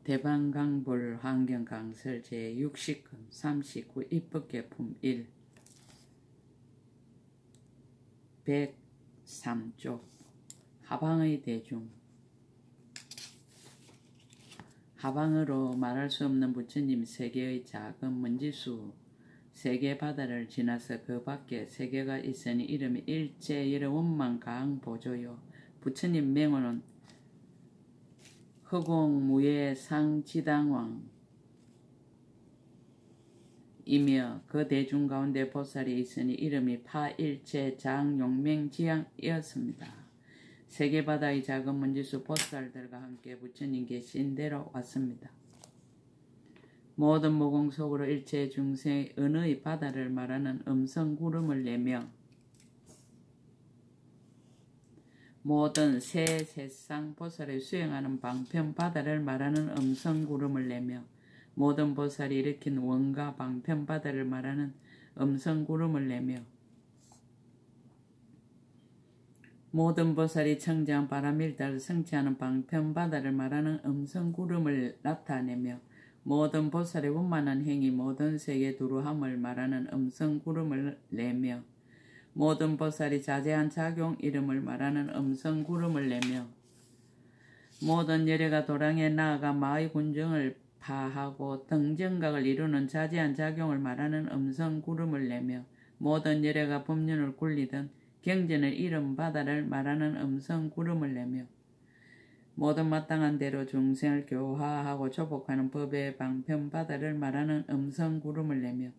대방강불 환경강설 제60권 39 입법개품 1 103쪽 하방의 대중. 하방으로 말할 수 없는 부처님 세계의 작은 먼지수 세계 바다를 지나서 그 밖에 세계가 있으니 이름이 일체 여러 원만 강보조요. 부처님 명호는 허공무예 상지당왕 이며 그 대중 가운데 보살이 있으니 이름이 파일체 장용명지향이었습니다. 세계바다의 작은 먼지수 보살들과 함께 부처님 계신 대로 왔습니다. 모든 모공 속으로 일체 중생의 은의 바다를 말하는 음성구름을 내며 모든 새 세상 보살이 수행하는 방편 바다를 말하는 음성구름을 내며 모든 보살이 일으킨 원가 방편 바다를 말하는 음성구름을 내며 모든 보살이 청정 바람일 따라 성취하는 방편 바다를 말하는 음성구름을 나타내며 모든 보살의 원만한 행위 모든 세계 두루함을 말하는 음성구름을 내며 모든 보살이 자제한 작용 이름을 말하는 음성구름을 내며 모든 열애가 도량에 나아가 마의 군정을 파하고 등정각을 이루는 자제한 작용을 말하는 음성구름을 내며 모든 열애가 법륜을 굴리던 경전을 이름 바다를 말하는 음성구름을 내며 모든 마땅한 대로 중생을 교화하고 조복하는 법의 방편 바다를 말하는 음성구름을 내며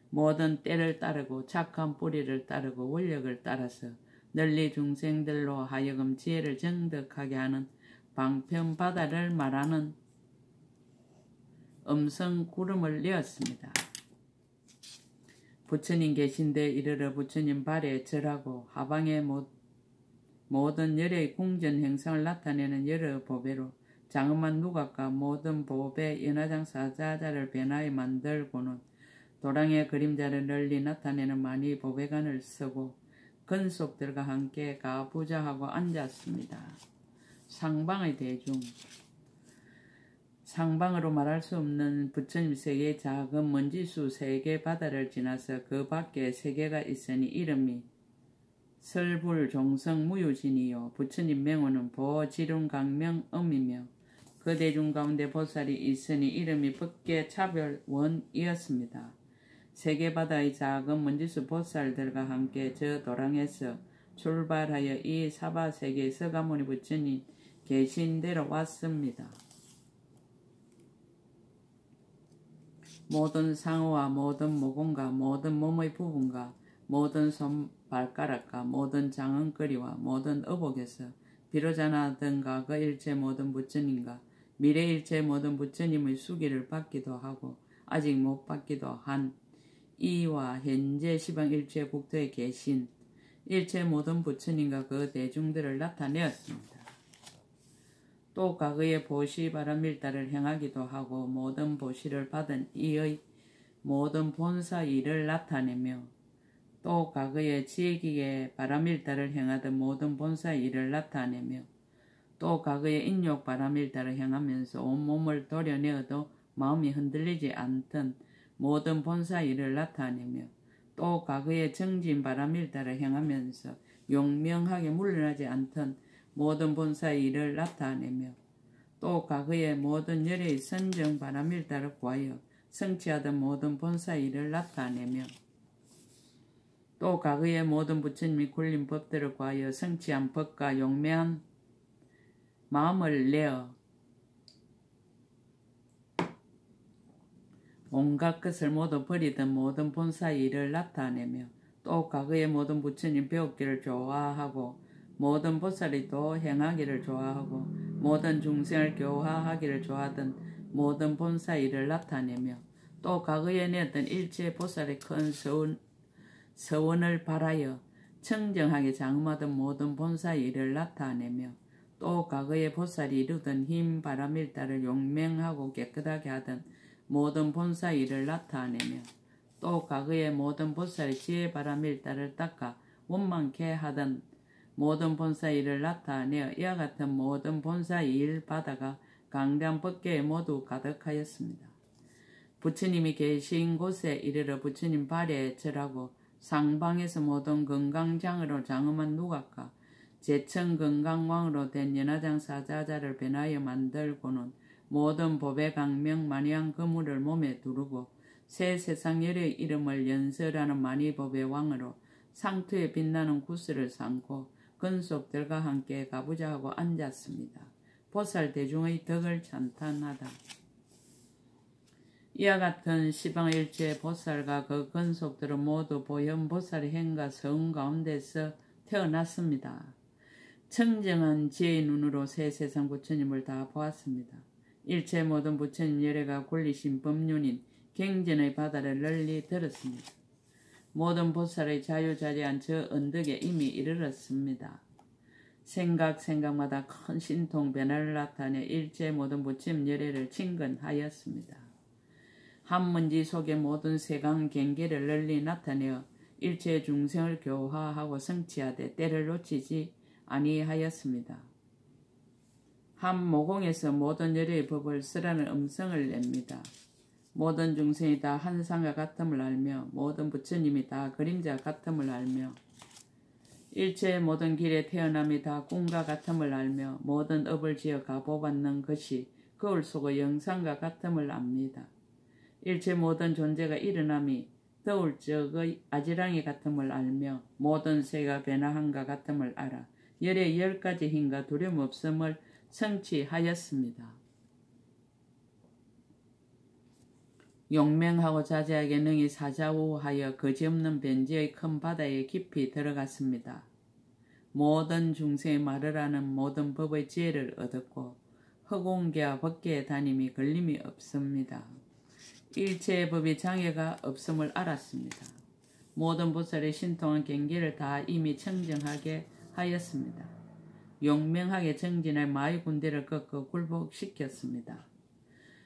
모든 때를 따르고 착한 뿌리를 따르고 원력을 따라서 널리 중생들로 하여금 지혜를 정득하게 하는 방편 바다를 말하는 음성구름을 내었습니다. 부처님 계신 데 이르러 부처님 발에 절하고 하방의 모든 열의 궁전 행성을 나타내는 여러 보배로 장엄한 누각과 모든 보배 연화장 사자자를 변화에 만들고는 도랑의 그림자를 널리 나타내는 많이 보배관을 쓰고 근속들과 함께 가부좌하고 앉았습니다. 상방의 대중. 상방으로 말할 수 없는 부처님 세계의 작은 먼지수 세계 바다를 지나서 그 밖에 세계가 있으니 이름이 설불 종성 무유진이요. 부처님 명호는 보지륜강명음이며 그 대중 가운데 보살이 있으니 이름이 법계 차별원이었습니다. 세계바다의 작은 먼지수 보살들과 함께 저 도랑에서 출발하여 이 사바세계의 서가모니 부처님 계신 대로 왔습니다. 모든 상어와 모든 모공과 모든 몸의 부분과 모든 손발가락과 모든 장언거리와 모든 어복에서 비로자나든가 그 일체 모든 부처님과 미래 일체 모든 부처님의 수기를 받기도 하고 아직 못 받기도 한 이와 현재 시방 일체 국토에 계신 일체 모든 부처님과 그 대중들을 나타내었습니다. 또 과거의 보시 바람일다를 행하기도 하고 모든 보시를 받은 이의 모든 본사 일을 나타내며 또 과거의 지혜기에 바람일다를 행하던 모든 본사 일을 나타내며 또 과거의 인욕 바람일다를 행하면서 온몸을 도려내어도 마음이 흔들리지 않던 모든 본사 일을 나타내며 또 과거의 정진 바람일다를 행하면서 용명하게 물러나지 않던 모든 본사 일을 나타내며 또 과거의 모든 열의 선정 바람일다를 구하여 성취하던 모든 본사 일을 나타내며 또 과거의 모든 부처님이 굴린 법들을 구하여 성취한 법과 용맹한 마음을 내어 온갖 것을 모두 버리던 모든 본사 일을 나타내며 또 과거의 모든 부처님 배웠기를 좋아하고 모든 보살이 또 행하기를 좋아하고 모든 중생을 교화하기를 좋아하던 모든 본사 일을 나타내며 또 과거에 내었던 일체 보살의 큰 서원을 바라여 청정하게 장엄하던 모든 본사 일을 나타내며 또 과거의 보살이 이루던 힘 바람일다를 용맹하고 깨끗하게 하던 모든 본사 일을 나타내며 또 과거의 모든 보살이 지혜 바람일다를 닦아 원만케 하던 모든 본사 일을 나타내어 이와 같은 모든 본사 일 바다가 강대한 법궤에 모두 가득하였습니다. 부처님이 계신 곳에 이르러 부처님 발에 절하고 상방에서 모든 건강장으로 장엄한 누각과 제천 건강왕으로 된 연화장 사자자를 변하여 만들고는 모든 법의 강명 만약 거물을 몸에 두르고 새 세상 열의 이름을 연설하는 만이법의 왕으로 상투에 빛나는 구슬을 삼고 근속들과 함께 가부좌하고 앉았습니다. 보살 대중의 덕을 찬탄하다. 이와 같은 시방일체 보살과 그 근속들은 모두 보현보살의 행과 성 가운데서 태어났습니다. 청정한 지혜의 눈으로 새 세상 부처님을 다 보았습니다. 일체 모든 부처님 열애가 굴리신 법륜인 경전의 바다를 널리 들었습니다. 모든 보살의 자유자재한 저 언덕에 이미 이르렀습니다. 생각마다 큰 신통 변화를 나타내 일체 모든 부처님 열애를 친근하였습니다. 한문지 속에 모든 세강 경계를 널리 나타내어 일체 중생을 교화하고 성취하되 때를 놓치지 아니하였습니다. 한 모공에서 모든 열애의 법을 쓰라는 음성을 냅니다. 모든 중생이 다 한상과 같음을 알며 모든 부처님이 다 그림자 같음을 알며 일체 모든 길의 태어남이 다 꿈과 같음을 알며 모든 업을 지어 가보받는 것이 거울 속의 영상과 같음을 압니다. 일체 모든 존재가 일어남이 더울 적의 아지랑이 같음을 알며 모든 세가 변화함과 같음을 알아 열의 10가지 힘과 두려움 없음을 성취하였습니다. 용맹하고 자제하게 능히 사자우하여 거지없는 변지의 큰 바다에 깊이 들어갔습니다. 모든 중생의 말을 하는 모든 법의 지혜를 얻었고 허공계와 법계의 다님이 걸림이 없습니다. 일체의 법이 장애가 없음을 알았습니다. 모든 보살의 신통한 경계를 다 이미 청정하게 하였습니다. 용맹하게 정진할 마의 군대를 꺾어 굴복시켰습니다.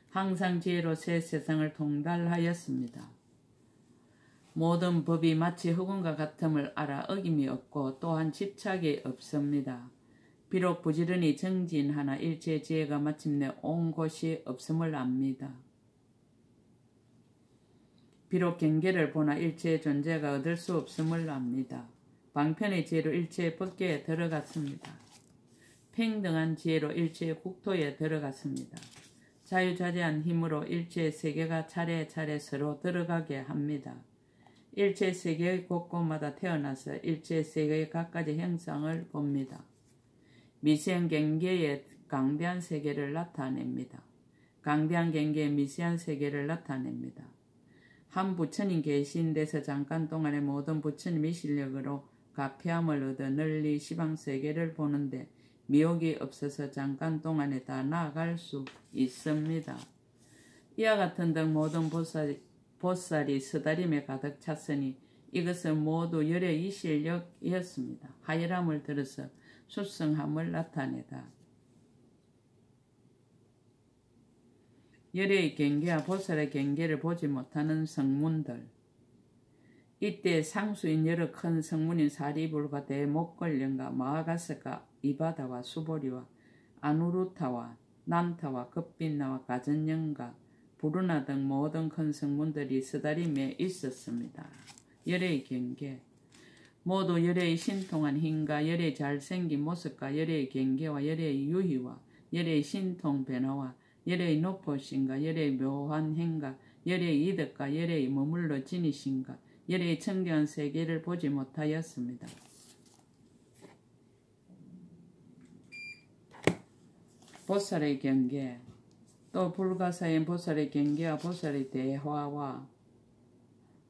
항상 지혜로 새 세상을 통달하였습니다. 모든 법이 마치 흑운과 같음을 알아 어김이 없고 또한 집착이 없습니다. 비록 부지런히 정진하나 일체 지혜가 마침내 온 곳이 없음을 압니다. 비록 경계를 보나 일체의 존재가 얻을 수 없음을 압니다. 방편의 지혜로 일체의 법계에 들어갔습니다. 평등한 지혜로 일체의 국토에 들어갔습니다. 자유자재한 힘으로 일체의 세계가 차례차례 서로 들어가게 합니다. 일체 세계의 곳곳마다 태어나서 일체 세계의 각가지 형상을 봅니다. 미세한 경계의 강대한 세계를 나타냅니다. 강대한 경계의 미세한 세계를 나타냅니다. 한 부처님 계신 데서 잠깐 동안에 모든 부처님의 실력으로 가폐함을 얻어 널리 시방세계를 보는데 미혹이 없어서 잠깐 동안에 다 나아갈 수 있습니다. 이와 같은 등 모든 보살이 스다림에 가득 찼으니 이것은 모두 열의 이 실력이었습니다. 하열함을 들어서 수성함을 나타내다. 열의 경계와 보살의 경계를 보지 못하는 성문들. 이때 상수인 여러 큰 성문인 사리불과 대목걸령과 마하가스가 이바다와 수보리와 아누루타와 난타와 급빛나와 가전령과 부르나 등 모든 큰 성문들이 스다림에 있었습니다. 열의 경계. 모두 열의 신통한 힘과 열의 잘생긴 모습과 열의 경계와 열의 유희와 열의 신통 변화와 열의 높으신가 열의 묘한 행과 열의 이득과 열의 머물러 지니신가 열의 청정한 세계를 보지 못하였습니다. 보살의 경계. 또 불가사인 보살의 경계와 보살의 대화와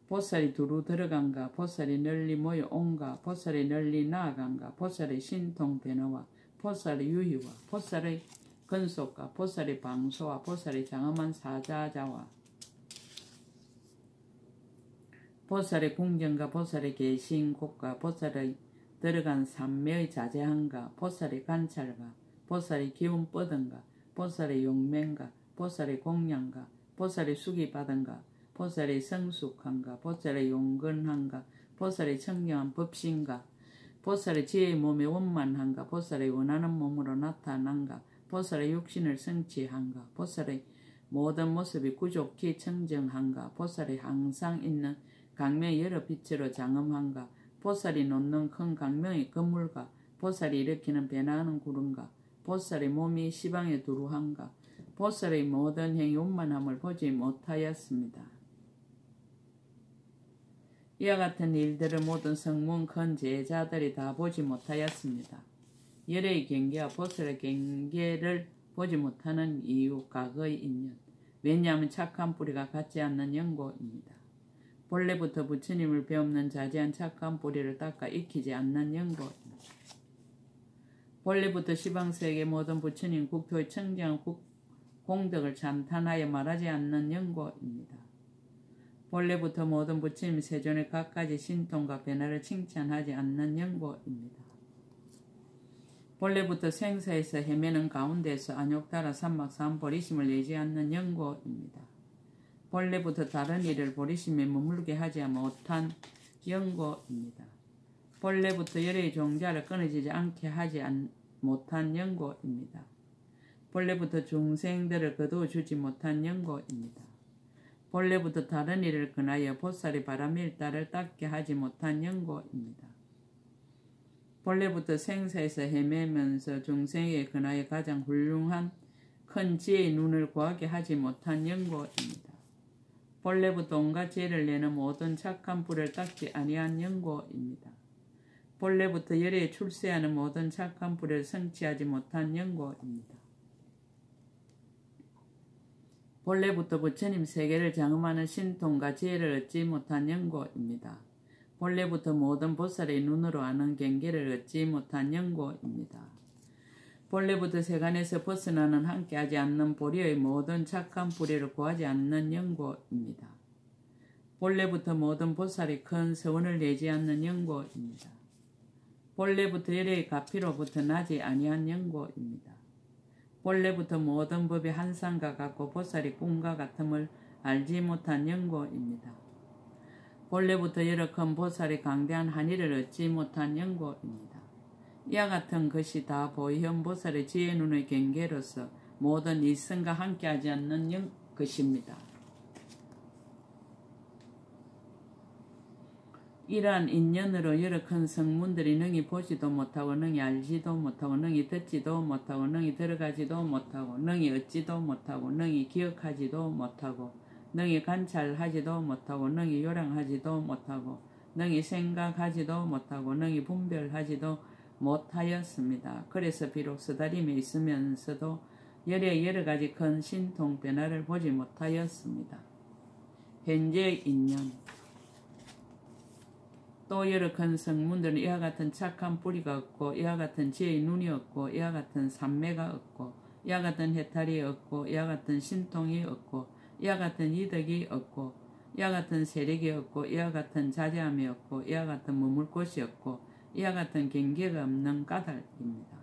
보살이 두루 들어간가 보살이 널리 모여 온가 보살이 널리 나아간가 보살의 신통 변화와 보살의 유희와 보살의 근속과 보살의 방소와 보살의 장엄한 사자자와 보살의 궁경과 보살의 계신곳과 보살의 들어간 삼매의 자제함과 보살의 관찰과 보살의 기운 뻗은가 보살의 용맹과 보살의 공양과 보살의 숙이 받은가 보살의 성숙함과 보살의 용건함과 보살의 청정한 법신과 보살의 지혜의 몸에 원만함과 보살의 원하는 몸으로 나타난가 보살의 육신을 성취한가? 보살의 모든 모습이 구족히 청정한가? 보살이 항상 있는 강명의 여러 빛으로 장엄한가? 보살이 놓는 큰 강명의 건물가? 보살이 일으키는 변화하는 구름가? 보살의 몸이 시방에 두루한가? 보살의 모든 행위 원만함을 보지 못하였습니다. 이와 같은 일들을 모든 성문 큰 제자들이 다 보지 못하였습니다. 열의 경계와 보살의 경계를 보지 못하는 이유, 과거의 인연. 왜냐하면 착한 뿌리가 같지 않는 연고입니다. 본래부터 부처님을 배우는 자제한 착한 뿌리를 닦아 익히지 않는 연고입니다. 본래부터 시방세계 모든 부처님 국토의 청정한 공덕을 찬탄하여 말하지 않는 연고입니다. 본래부터 모든 부처님 세존의 갖가지 신통과 변화를 칭찬하지 않는 연고입니다. 본래부터 생사에서 헤매는 가운데서 안욕달아 삼막삼 보리심을 내지 않는 연고입니다. 본래부터 다른 일을 보리심에 머물게 하지 못한 연고입니다. 본래부터 열의 종자를 끊어지지 않게 하지 못한 연고입니다. 본래부터 중생들을 거두어 주지 못한 연고입니다. 본래부터 다른 일을 근하여 보살이 바람일 따를 닦게 하지 못한 연고입니다. 본래부터 생사에서 헤매면서 중생에 근하여 가장 훌륭한 큰 지혜의 눈을 구하게 하지 못한 연고입니다. 본래부터 온갖 죄를 내는 모든 착한 뿌리를 닦지 아니한 연고입니다. 본래부터 열에 출세하는 모든 착한 뿌리를 성취하지 못한 연고입니다. 본래부터 부처님 세계를 장엄하는 신통과 지혜를 얻지 못한 연고입니다. 본래부터 모든 보살의 눈으로 아는 경계를 얻지 못한 연고입니다. 본래부터 세간에서 벗어나는 함께하지 않는 보리의 모든 착한 뿌리를 구하지 않는 연고입니다. 본래부터 모든 보살이 큰 서원을 내지 않는 연고입니다. 본래부터 열의 가피로부터 나지 아니한 연고입니다. 본래부터 모든 법이 한상과 같고 보살이 꿈과 같음을 알지 못한 연고입니다. 본래부터 여러 큰 보살이 강대한 한의를 얻지 못한 연고입니다. 이와 같은 것이 다 보현 보살의 지혜 눈의 경계로서 모든 이성과 함께하지 않는 것입니다. 이러한 인연으로 여러 큰 성문들이 능히 보지도 못하고 능히 알지도 못하고 능히 듣지도 못하고 능히 들어가지도 못하고 능히 얻지도 못하고 능히 기억하지도 못하고 능히 관찰하지도 못하고 능히 요량하지도 못하고 능히 생각하지도 못하고 능히 분별하지도 못하였습니다. 그래서 비록 쓰다림에 있으면서도 열의 여러 가지 큰 신통 변화를 보지 못하였습니다. 현재의 인연. 또 여러 큰 성문들은 이와 같은 착한 뿌리가 없고 이와 같은 지혜의 눈이 없고 이와 같은 삼매가 없고 이와 같은 해탈이 없고 이와 같은 신통이 없고 이와 같은 이덕이 없고 이와 같은 세력이 없고 이와 같은 자제함이 없고 이와 같은 머물 곳이 없고 이와 같은 경계가 없는 까닭입니다.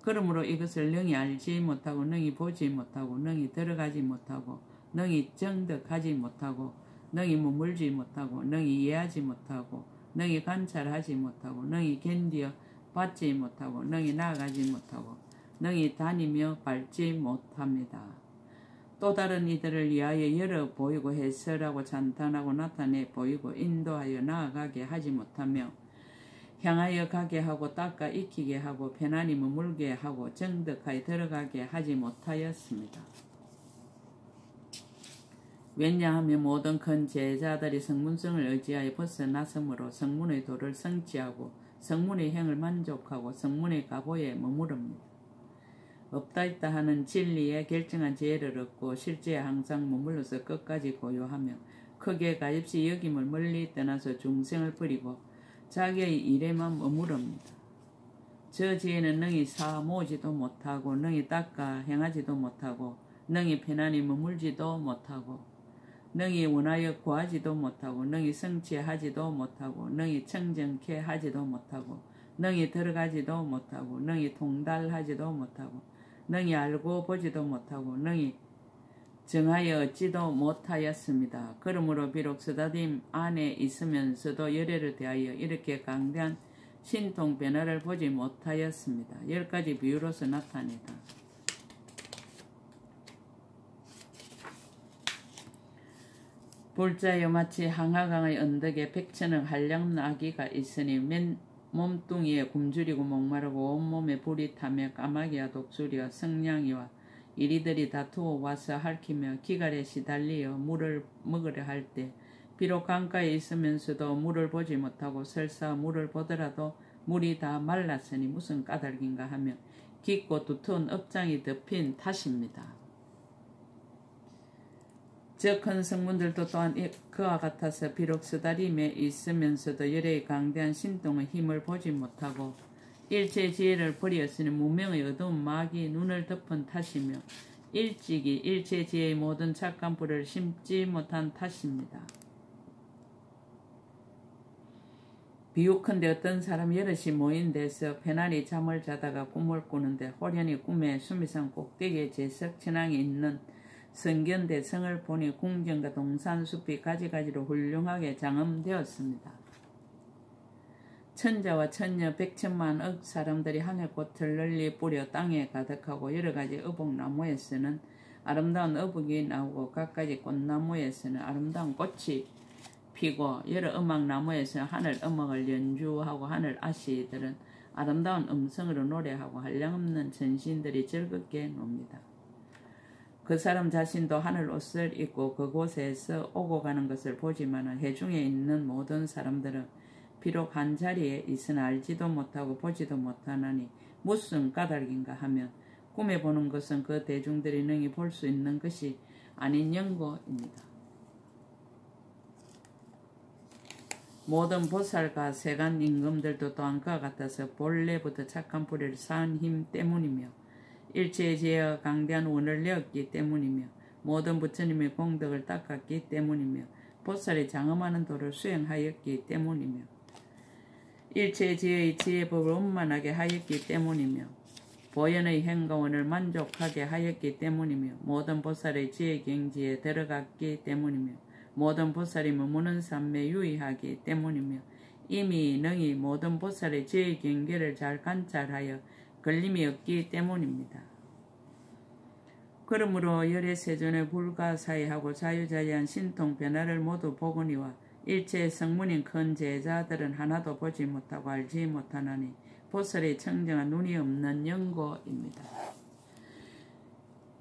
그러므로 이것을 능히 알지 못하고 능히 보지 못하고 능히 들어가지 못하고 능히 정득하지 못하고 능히 머물지 못하고 능히 이해하지 못하고 능히 관찰하지 못하고 능히 견디어 받지 못하고 능히 나아가지 못하고 능히 다니며 밟지 못합니다. 또 다른 이들을 위하여 열어 보이고 해설하고 찬탄하고 나타내 보이고 인도하여 나아가게 하지 못하며 향하여 가게 하고 닦아 익히게 하고 편안히 머물게 하고 정득하여 들어가게 하지 못하였습니다. 왜냐하면 모든 큰 제자들이 성문성을 의지하여 벗어나서므로 성문의 도를 성취하고 성문의 행을 만족하고 성문의 가보에 머무릅니다. 없다 있다 하는 진리에 결정한 지혜를 얻고 실제에 항상 머물러서 끝까지 고요하며 크게 가엾이 여김을 멀리 떠나서 중생을 버리고 자기의 일에만 머무릅니다. 저 지혜는 능히 사모지도 못하고 능히 닦아 행하지도 못하고 능히 편안히 머물지도 못하고 능히 원하여 구하지도 못하고 능히 성취하지도 못하고 능히 청정케 하지도 못하고 능히 들어가지도 못하고 능히 통달하지도 못하고 능히 알고 보지도 못하고 능히 정하여 얻지도 못하였습니다. 그러므로 비록 쓰다딤 안에 있으면서도 열애를 대하여 이렇게 강대한 신통 변화를 보지 못하였습니다. 10가지 비유로서 나타내다. 불자여 마치 항하강의 언덕에 백천의 한량 아기가 있으니 맨 몸뚱이에 굶주리고 목마르고 온몸에 불이 타며 까마귀와 독수리와 성냥이와 이리들이 다투어 와서 핥히며 기갈에 시달리어 물을 먹으려 할 때 비록 강가에 있으면서도 물을 보지 못하고 설사 물을 보더라도 물이 다 말랐으니 무슨 까닭인가 하며 깊고 두터운 업장이 덮인 탓입니다. 저 큰 성문들도 또한 그와 같아서 비록 쓰다림에 있으면서도 열의 강대한 신동의 힘을 보지 못하고 일체의 지혜를 버리었으니 무명의 어두운 막이 눈을 덮은 탓이며 일찍이 일체의 지혜의 모든 착한 뿌리를 심지 못한 탓입니다. 비유컨대 어떤 사람이 여럿이 모인 데서 편안히 잠을 자다가 꿈을 꾸는데 호련히 꿈에 수미산 꼭대기에 제석 천왕이 있는 성견대 성을 보니 궁전과 동산숲이 가지가지로 훌륭하게 장엄되었습니다. 천자와 천녀 백천만억 사람들이 하늘꽃을 널리 뿌려 땅에 가득하고 여러가지 어복나무에서는 아름다운 어복이 나오고 갖가지 꽃나무에서는 아름다운 꽃이 피고 여러 음악나무에서는 하늘 음악을 연주하고 하늘 아씨들은 아름다운 음성으로 노래하고 한량없는 전신들이 즐겁게 놉니다. 그 사람 자신도 하늘 옷을 입고 그곳에서 오고 가는 것을 보지만 해중에 있는 모든 사람들은 비록 한 자리에 있으나 알지도 못하고 보지도 못하나니 무슨 까닭인가 하면 꿈에 보는 것은 그 대중들이 능히 볼 수 있는 것이 아닌 연고입니다. 모든 보살과 세간 임금들도 또한 그와 같아서 본래부터 착한 뿌리를 쌓은 힘 때문이며 일체의 지혜와 강대한 원을 내었기 때문이며 모든 부처님의 공덕을 닦았기 때문이며 보살이 장엄하는 도를 수행하였기 때문이며 일체의 지혜의 지혜법을 원만하게 하였기 때문이며 보현의 행가원을 만족하게 하였기 때문이며 모든 보살의 지혜 경지에 들어갔기 때문이며 모든 보살이 머무는 삶에 유의하기 때문이며 이미 능히 모든 보살의 지혜 경계를 잘 관찰하여 걸림이 없기 때문입니다. 그러므로 열의 세존의 불가사의하고 자유자재한 신통 변화를 모두 보거니와 일체의 성문인 큰 제자들은 하나도 보지 못하고 알지 못하나니 보살의 청정한 눈이 없는 연고입니다.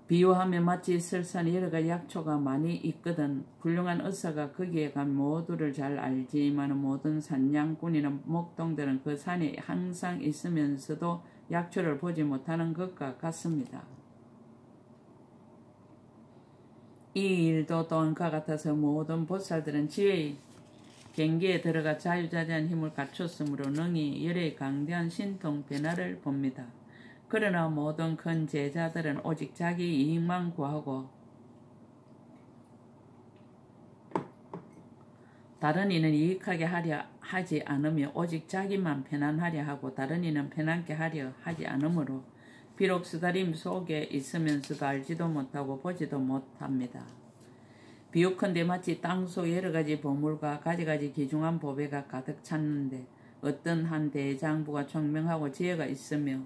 비유하면 마치 설산에 여러가지 약초가 많이 있거든 훌륭한 의사가 거기에 간 모두를 잘 알지만 모든 산양꾼이나 목동들은 그 산에 항상 있으면서도 약초를 보지 못하는 것과 같습니다. 이 일도 또한 그와 같아서 모든 보살들은 지혜의 경계에 들어가 자유자재한 힘을 갖췄으므로 능히 열의 강대한 신통 변화를 봅니다. 그러나 모든 큰 제자들은 오직 자기 이익만 구하고 다른 이는 이익하게 하려 하지 않으며 오직 자기만 편안하려 하고 다른 이는 편안케 하려 하지 않으므로 비록 쓰다림 속에 있으면서도 알지도 못하고 보지도 못합니다. 비유컨대 마치 땅속 여러가지 보물과 가지가지 귀중한 보배가 가득 찼는데 어떤 한 대장부가 총명하고 지혜가 있으며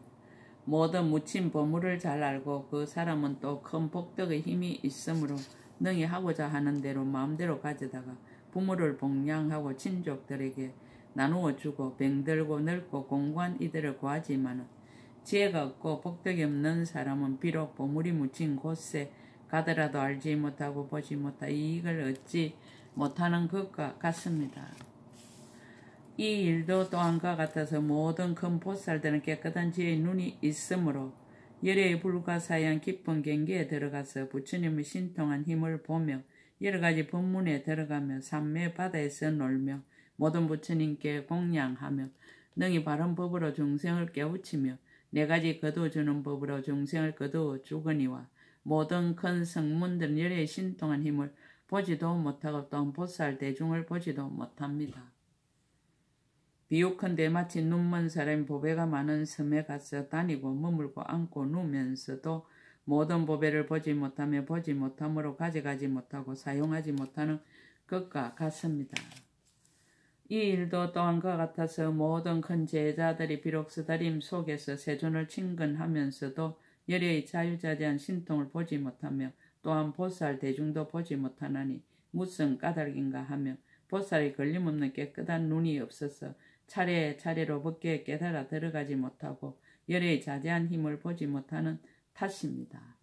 모든 묻힌 보물을 잘 알고 그 사람은 또 큰 복덕의 힘이 있으므로 능히 하고자 하는 대로 마음대로 가져다가 부모를 복양하고 친족들에게 나누어 주고 병들고 늙고 공고한 이들을 구하지만 지혜가 없고 복덕이 없는 사람은 비록 보물이 묻힌 곳에 가더라도 알지 못하고 보지 못하 이익을 얻지 못하는 것과 같습니다. 이 일도 또한 그와 같아서 모든 큰 보살들은 깨끗한 지혜의 눈이 있으므로 열의 불가사의한 깊은 경계에 들어가서 부처님의 신통한 힘을 보며 여러가지 법문에 들어가며 삼매 바다에서 놀며 모든 부처님께 공양하며 능히 바른 법으로 중생을 깨우치며 네가지 거두어주는 법으로 중생을 거두어 주거니와 모든 큰 성문들은 열의 신통한 힘을 보지도 못하고 또한 보살 대중을 보지도 못합니다. 비유컨대 마치 눈먼 사람이 보배가 많은 섬에 가서 다니고 머물고 앉고 누우면서도 모든 보배를 보지 못하며 보지 못함으로 가져가지 못하고 사용하지 못하는 것과 같습니다. 이 일도 또한 그와 같아서 모든 큰 제자들이 비록 쓰다림 속에서 세존을 친근하면서도 열의 자유자재한 신통을 보지 못하며 또한 보살 대중도 보지 못하나니 무슨 까닭인가 하며 보살이 걸림없는 깨끗한 눈이 없어서 차례차례로 법계에 깨달아 들어가지 못하고 열의 자제한 힘을 보지 못하는 탓입니다.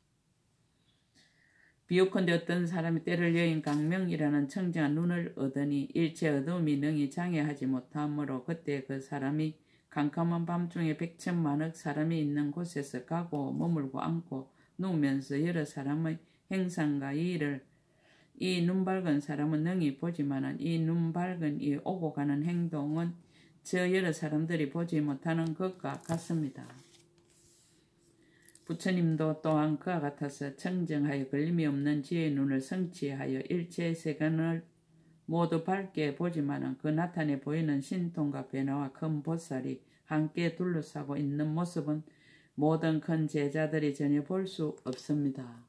비유컨대 어떤 사람이 때를 여인 강명이라는 청정한 눈을 얻으니 일체 어둠이 능히 장애하지 못하므로 그때 그 사람이 캄캄한 밤중에 백천만억 사람이 있는 곳에서 가고 머물고 앉고 누우면서 여러 사람의 행상과 일을 이 눈 밝은 사람은 능히 보지만은 이 눈 밝은 이 오고 가는 행동은 저 여러 사람들이 보지 못하는 것과 같습니다. 부처님도 또한 그와 같아서 청정하여 걸림이 없는 지혜의 눈을 성취하여 일체 세간을 모두 밝게 보지만은 그 나타내 보이는 신통과 변화와 큰 보살이 함께 둘러싸고 있는 모습은 모든 큰 제자들이 전혀 볼 수 없습니다.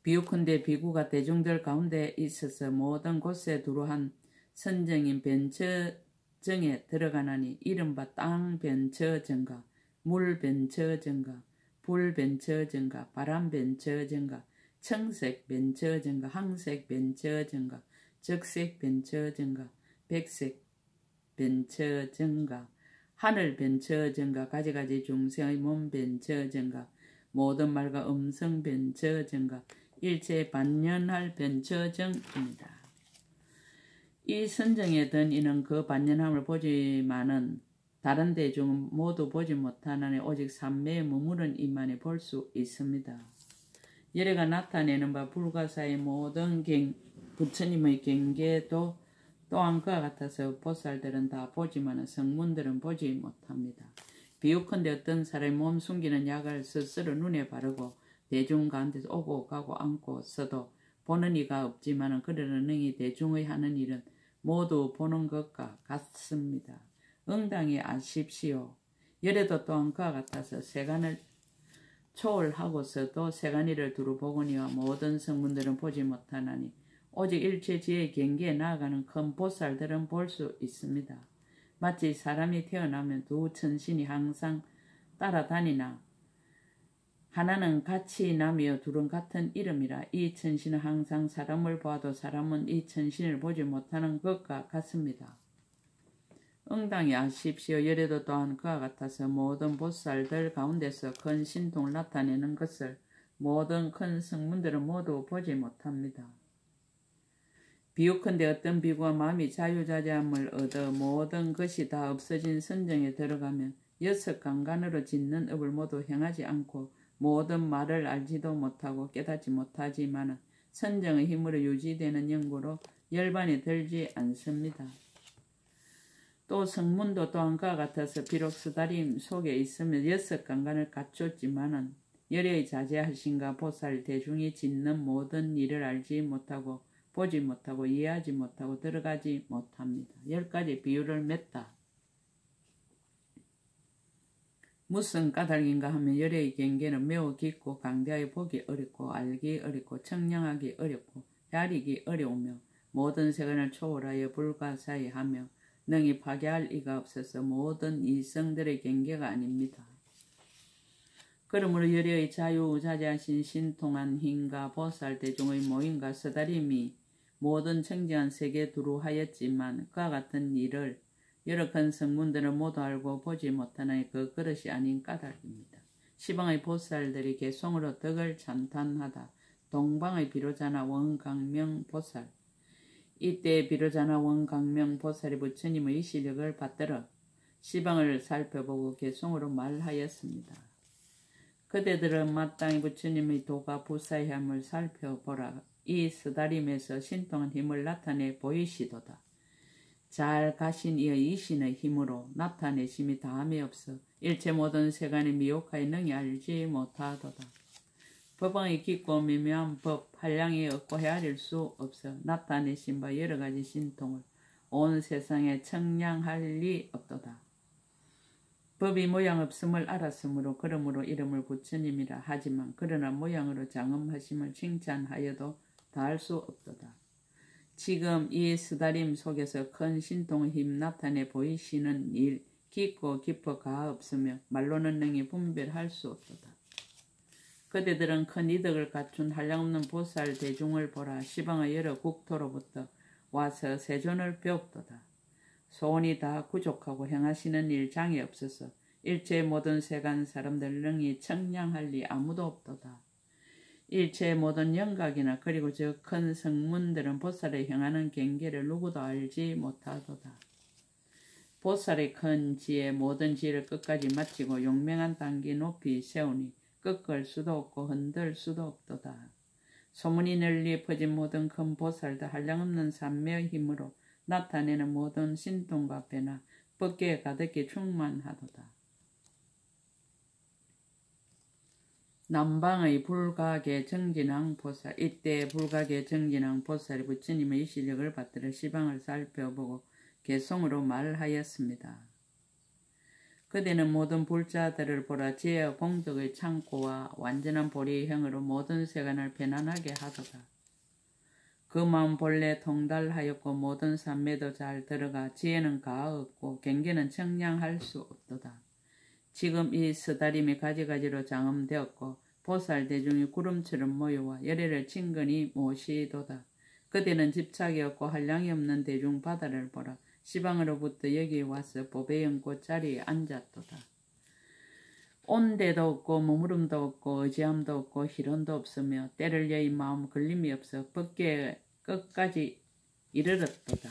비유컨대 비구가 대중들 가운데 있어서 모든 곳에 두루한 선정인 변처정에 들어가나니 이른바 땅 변처정가, 물 변처정가, 불 변처정가, 바람 변처정가, 청색 변처정가, 항색 변처정가, 적색 변처정가, 백색 변처정가, 하늘 변처정가, 가지가지 중생의 몸 변처정가, 모든 말과 음성 변처정가, 일체 반연할 변처정입니다. 이 선정에 든 이는 그 반연함을 보지만은 다른 대중은 모두 보지 못하나니 오직 삼매에 머무른 이만이 볼 수 있습니다. 열애가 나타내는 바 불가사의 모든 부처님의 경계도 또한 그와 같아서 보살들은 다 보지만은 성문들은 보지 못합니다. 비유컨대 어떤 사람이 몸 숨기는 약을 스스로 눈에 바르고 대중 가운데서 오고 가고 앉고 서도 보는 이가 없지만은 그러는 능히 대중의 하는 일은 모두 보는 것과 같습니다. 응당히 아십시오. 열애도 또한 그와 같아서 세간을 초월하고서도 세간이를 두루 보거니와 모든 성문들은 보지 못하나니 오직 일체지의 경계에 나아가는 큰 보살들은 볼 수 있습니다. 마치 사람이 태어나면 두 천신이 항상 따라다니나 하나는 같이 나며 둘은 같은 이름이라 이 천신은 항상 사람을 보아도 사람은 이 천신을 보지 못하는 것과 같습니다. 응당히 아십시오. 열애도 또한 그와 같아서 모든 보살들 가운데서 큰 신통을 나타내는 것을 모든 큰 성문들은 모두 보지 못합니다. 비유컨대 어떤 비구와 마음이 자유자재함을 얻어 모든 것이 다 없어진 선정에 들어가면 여섯 강간으로 짓는 업을 모두 행하지 않고 모든 말을 알지도 못하고 깨닫지 못하지만 선정의 힘으로 유지되는 연고로 열반이 들지 않습니다. 또 성문도 또한 그와 같아서 비록 스다림 속에 있으며 여섯 강간을 갖췄지만은 열애의 자제하신가 보살 대중이 짓는 모든 일을 알지 못하고 보지 못하고 이해하지 못하고 들어가지 못합니다. 10가지 비유를 맺다. 무슨 까닭인가 하면 열애의 경계는 매우 깊고 강대하여 보기 어렵고 알기 어렵고 청량하기 어렵고 헤아리기 어려우며 모든 세간을 초월하여 불가사의하며 능히 파괴할 이가 없어서 모든 이성들의 경계가 아닙니다. 그러므로 열애의 자유자재하신 신통한 힘과 보살 대중의 모임과 서다림이 모든 청정한 세계에 두루하였지만 그와 같은 일을 여러 큰 성문들은 모두 알고 보지 못하나니 그 그릇이 아닌 까닭입니다. 시방의 보살들이 개송으로 덕을 찬탄하다. 동방의 비로자나 원강명 보살. 이때 비로자나 원강명 보살이 부처님의 시력을 받들어 시방을 살펴보고 개송으로 말하였습니다. 그대들은 마땅히 부처님의 도가 부사함을 살펴보라. 이 스다림에서 신통한 힘을 나타내 보이시도다. 잘 가신 이의 이신의 힘으로 나타내심이 다함이 없어 일체 모든 세간의 미혹하여 능히 알지 못하도다. 법왕이 깊고 미묘한 법 한량이 없고 헤아릴 수 없어 나타내신 바 여러 가지 신통을 온 세상에 청량할 리 없도다. 법이 모양 없음을 알았으므로 그러므로 이름을 부처님이라 하지만 그러나 모양으로 장엄하심을 칭찬하여도 다할 수 없도다. 지금 이 스다림 속에서 큰 신통의 힘 나타내 보이시는 일 깊고 깊어 가없으며 말로는 능히 분별할 수 없도다. 그대들은 큰 이덕을 갖춘 한량없는 보살 대중을 보라. 시방의 여러 국토로부터 와서 세존을 배웁도다. 소원이 다 구족하고 행하시는 일 장이 없어서 일체의 모든 세간 사람들 능히 청량할 리 아무도 없도다. 일체의 모든 영각이나 그리고 저 큰 성문들은 보살의 행하는 경계를 누구도 알지 못하도다. 보살의 큰 지혜 모든 지혜를 끝까지 마치고 용맹한 단기 높이 세우니 꺾을 수도 없고 흔들 수도 없도다. 소문이 널리 퍼진 모든 큰 보살도 한량없는 삼매의 힘으로 나타내는 모든 신통과 배나 법계에 가득히 충만하도다. 남방의 불가계 정진왕 보살. 이때 불가계 정진왕 보살이 부처님의 이 실력을 받들어 시방을 살펴보고 개송으로 말하였습니다. 그대는 모든 불자들을 보라. 지혜와 공덕의 창고와 완전한 보리의 형으로 모든 세간을 편안하게 하도다. 그 마음 본래 통달하였고 모든 삼매도 잘 들어가 지혜는 가없고 경계는 청량할 수 없도다. 지금 이 스다림이 가지가지로 장엄되었고 보살 대중이 구름처럼 모여와 열애를 친근히 모시도다. 그대는 집착이 없고 한량이 없는 대중 바다를 보라. 시방으로부터 여기 와서 보배 연꽃 자리에 앉았도다. 온데도 없고 머무름도 없고 의지함도 없고 희론도 없으며 때를 여의 마음 걸림이 없어 법계의 끝까지 이르렀도다.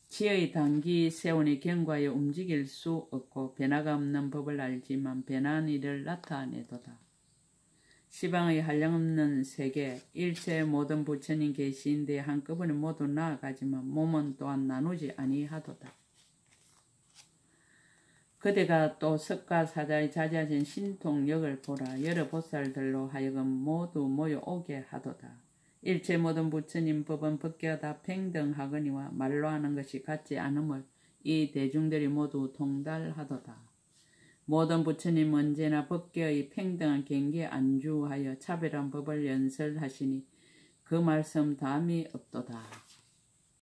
지혜의 단기 세운이 경과에 움직일 수 없고 변화가 없는 법을 알지만 변한 일을 나타내도다. 시방의 한량없는 세계 일체의 모든 부처님 계시인데 한꺼번에 모두 나아가지만 몸은 또한 나누지 아니하도다. 그대가 또 석가사자의 자자진 신통력을 보라. 여러 보살들로 하여금 모두 모여오게 하도다. 일체 모든 부처님 법은 법계가 다 평등하거니와 말로 하는 것이 같지 않음을 이 대중들이 모두 통달하도다. 모든 부처님 언제나 법계의 평등한 경계에 안주하여 차별한 법을 연설하시니 그 말씀 다음이 없도다.